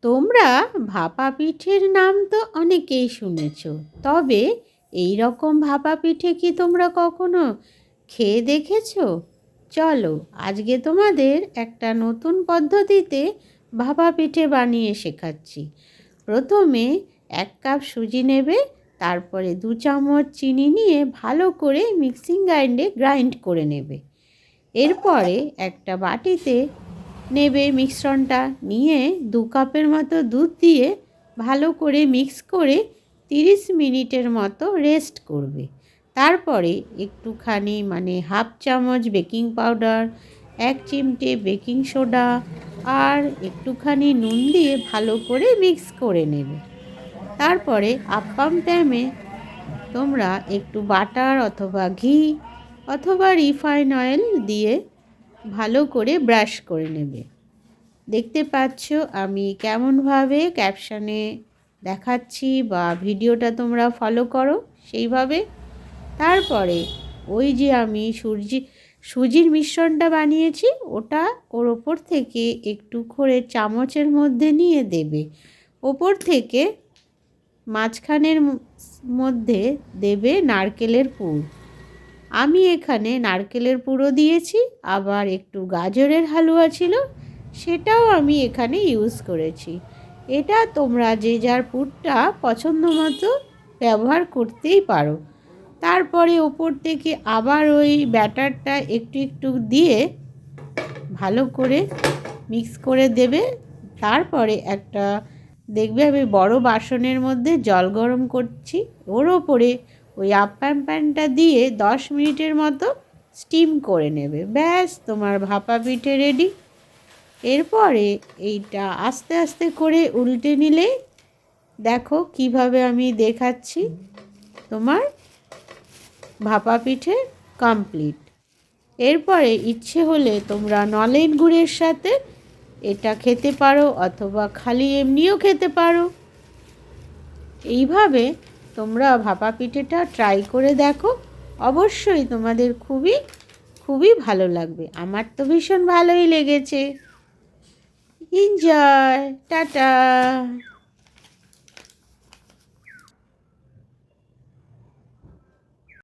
তোমরা ভাপা পিঠের নাম তো অনেকেই শুনেছ, তবে এই রকম ভাপা পিঠে কি তোমরা কখনো খেয়ে দেখেছো? চলো আজকে তোমাদের একটা নতুন পদ্ধতিতে ভাপা পিঠে বানিয়ে শেখাচ্ছি। প্রথমে 1 কাপ সুজি নেবে, তারপরে 2 চামচ চিনি নিয়ে ভালো করে মিক্সিং গ্রাইন্ড করে নেবে। এরপরে একটা বাটিতে নেবে মিশ্রণটা, নিয়ে 2 কাপের মতো দুধ দিয়ে ভালো করে মিক্স করে 30 মিনিটের মতো রেস্ট করবে। তারপরে একটুখানি হাফ চামচ বেকিং পাউডার, 1 চিমটে বেকিং সোডা আর একটুখানি নুন দিয়ে ভালো করে মিক্স করে নেবে। তারপরে আপ্পাম প্যানে তোমরা একটু বাটার অথবা ঘি অথবা রিফাইন অয়েল দিয়ে ভালো করে ব্রাশ করে নেবে। দেখতে পাচ্ছ আমি কেমনভাবে ক্যাপশনে দেখাচ্ছি, বা ভিডিওটা তোমরা ফলো করো সেইভাবে। তারপরে ওই যে আমি সুজির মিশ্রণটা বানিয়েছি, ওটা ওর ওপর থেকে একটু করে চামচের মধ্যে নিয়ে দেবে। ওপর থেকে মাঝখানের মধ্যে দেবে নারকেলের পুর। আমি এখানে নারকেলের পুরও দিয়েছি, আবার একটু গাজরের হালুয়া ছিল, সেটাও আমি এখানে ইউজ করেছি। এটা তোমরা যে যার পুরটা পছন্দ মতো ব্যবহার করতেই পারো। তারপরে ওপর থেকে আবার ওই ব্যাটারটা একটু একটু দিয়ে ভালো করে মিক্স করে দেবে। তারপরে একটা দেখবে আমি বড় বাসনের মধ্যে জল গরম করছি, ওর ওপরে ওই আপ্যাম প্যানটা দিয়ে 10 মিনিটের মতো স্টিম করে নেবে। ব্যাস, তোমার ভাপা পিঠে রেডি। এরপরে এইটা আস্তে আস্তে করে উল্টে নিলে দেখো কিভাবে আমি দেখাচ্ছি, তোমার ভাপা পিঠে কমপ্লিট। এরপরে ইচ্ছে হলে তোমরা নলেন গুড়ের সাথে এটা খেতে পারো, অথবা খালি এমনিও খেতে পারো। এইভাবে তোমরা ভাপা পিঠেটা ট্রাই করে দেখো, অবশ্যই তোমাদের খুবই খুবই ভালো লাগবে। আমার তো ভীষণ ভালোই লেগেছে। Enjoy, tata.